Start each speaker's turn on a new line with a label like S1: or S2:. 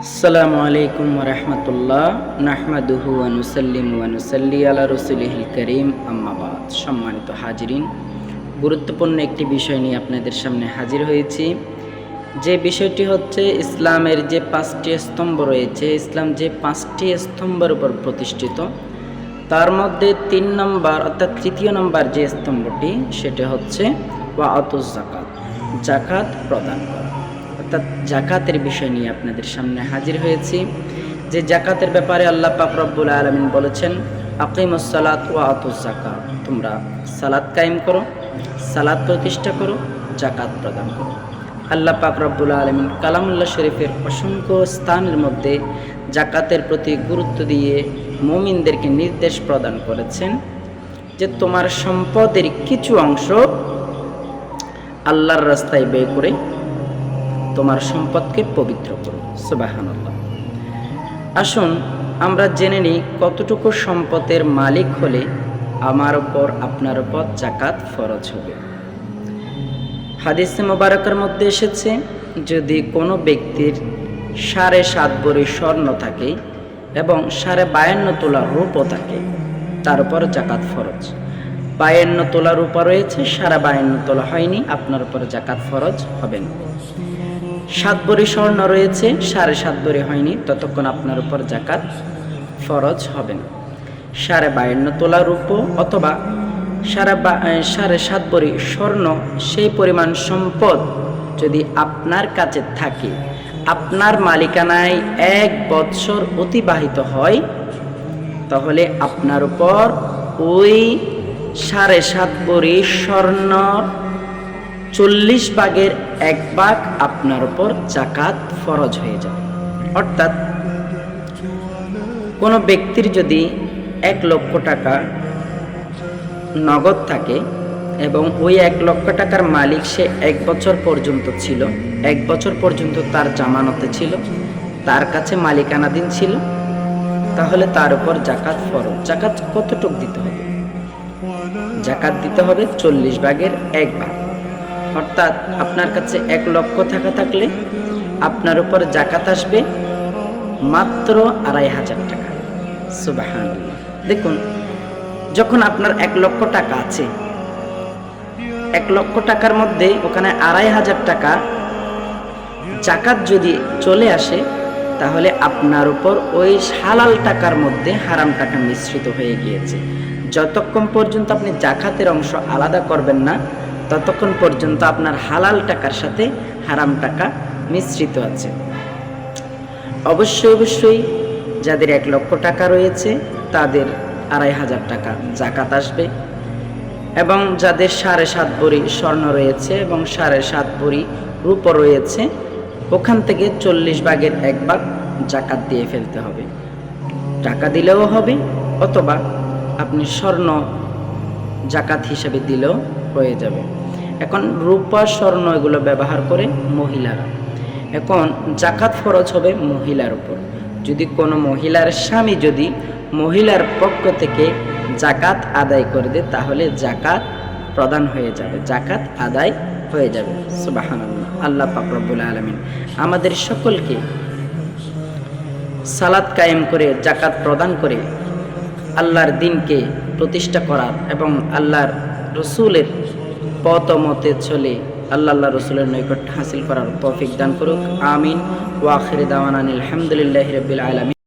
S1: আসসালামু আলাইকুম ওয়া রাহমাতুল্লাহ নাহমাদুহু ওয়া নুসাল্লিমু ওয়া নুসাল্লি আলা রাসূলিহিল কারীম আম্মা বাদ। সম্মানিত হাজিরিন, গুরুত্বপূর্ণ একটি বিষয় নিয়ে আপনাদের সামনে হাজির হয়েছি। যে বিষয়টি হচ্ছে ইসলামের যে 5টি স্তম্ভ রয়েছে, ইসলাম যে 5টি স্তম্ভের উপর প্রতিষ্ঠিত, তার মধ্যে 3 নম্বর অর্থাৎ তৃতীয় নম্বর যে স্তম্ভটি সেটা হচ্ছে ওয়াতুজ যাকাত, যাকাত প্রদান করা। অর্থাৎ জাকাতের বিষয় নিয়ে আপনাদের সামনে হাজির হয়েছি। যে জাকাতের ব্যাপারে আল্লাহ পাক রব্বুল আলামিন বলেছেন, আকিমুস সালাত ওয়া আতুজ যাকাত, তোমরা সালাত কায়েম করো, সালাত প্রতিষ্ঠা করো, জাকাত প্রদান করো। আল্লাহ পাক রব্বুল আলামিন কালামুল্লাহ শরীফের অসংখ্য স্থানের মধ্যে জাকাতের প্রতি গুরুত্ব দিয়ে মুমিনদেরকে নির্দেশ প্রদান করেছেন যে তোমার সম্পদের কিছু অংশ আল্লাহর রাস্তায় ব্যয় করে তোমার সম্পদকে পবিত্র করো। সুবহানাল্লাহ। আসুন আমরা জেনে নিই কতটুকু সম্পদের মালিক হলে আমার উপর আপনার উপর জাকাত ফরজ হবে। হাদিসে মোবারকের মধ্যে এসেছে, যদি কোনো ব্যক্তির 7.5 ভরি স্বর্ণ থাকে এবং 52.5 তোলা রূপও থাকে, তার উপর জাকাত ফরজ। 52 তোলা রূপা রয়েছে, 52.5 তোলা হয়নি, আপনার উপর জাকাত ফরজ হবে না। 7 ভরি স্বর্ণ রয়েছে, 7.5 ভরি হয়নি, ততক্ষণ আপনার উপর জাকাত ফরজ হবে না। 52.5 তোলা রূপ অথবা 7.5 ভরি স্বর্ণ, সেই পরিমাণ সম্পদ যদি আপনার কাছে থাকে, আপনার মালিকানায় 1 বৎসর অতিবাহিত হয়, তাহলে আপনার উপর ওই 7.5 ভরি স্বর্ণ 40 ভাগের 1 ভাগ আপনার উপর জাকাত ফরজ হয়ে যাবে। অর্থাৎ কোনো ব্যক্তির যদি 1 লক্ষ টাকা নগদ থাকে এবং ওই 1 লক্ষ টাকার মালিক সে 1 বছর পর্যন্ত ছিল, 1 বছর পর্যন্ত তার জামানতে ছিল, তার কাছে মালিকানাধীন ছিল, তাহলে তার উপর জাকাত ফরজ। জাকাত কতটুক দিতে হবে? জাকাত দিতে হবে 40 ভাগের 1 ভাগ। অর্থাৎ আপনার কাছে 1 লক্ষ টাকা থাকলে আপনার উপর জাকাত আসবে মাত্র 2,500 টাকা। সুবহানাল্লাহ। দেখুন, যখন আপনার 1 লক্ষ টাকা আছে, 1 লক্ষ টাকার মধ্যে ওখানে 2,500 টাকা জাকাত যদি চলে আসে, তাহলে আপনার উপর ওই হালাল টাকার মধ্যে হারাম টাকা মিশ্রিত হয়ে গিয়েছে। যতক্ষণ পর্যন্ত আপনি জাকাতের অংশ আলাদা করবেন না, ততক্ষণ পর্যন্ত আপনার হালাল টাকার সাথে হারাম টাকা মিশ্রিত আছে। অবশ্যই যাদের 1 লক্ষ টাকা রয়েছে তাদের 2,500 টাকা জাকাত আসবে, এবং যাদের 7.5 ভরি স্বর্ণ রয়েছে এবং 7.5 ভরি রূপ রয়েছে, ওখান থেকে 40 ভাগের 1 ভাগ জাকাত দিয়ে ফেলতে হবে। টাকা দিলেও হবে, অথবা আপনি স্বর্ণ জাকাত হিসেবে দিলেও হয়ে যাবে। এখন রূপা স্বর্ণ এগুলো ব্যবহার করে মহিলারা, এখন জাকাত ফরজ হবে মহিলার উপর। যদি কোনো মহিলার স্বামী যদি মহিলার পক্ষ থেকে জাকাত আদায় করে দেয়, তাহলে জাকাত প্রদান হয়ে যাবে, জাকাত আদায় হয়ে যাবে। সুবহানাল্লাহ। আল্লাহ পাক রব্বুল আলামিন আমাদের সকলকে সালাত কায়েম করে, জাকাত প্রদান করে আল্লাহর দ্বীনকে প্রতিষ্ঠা করার এবং আল্লাহর রসুলের পথ মতে চলে আল্লাহ রসুলের নৈকট্য হাসিল করার তৌফিক দান করুক। আমিন। ওয়া আখির দাওয়ানা আলহামদুলিল্লাহি রাব্বিল আলামিন।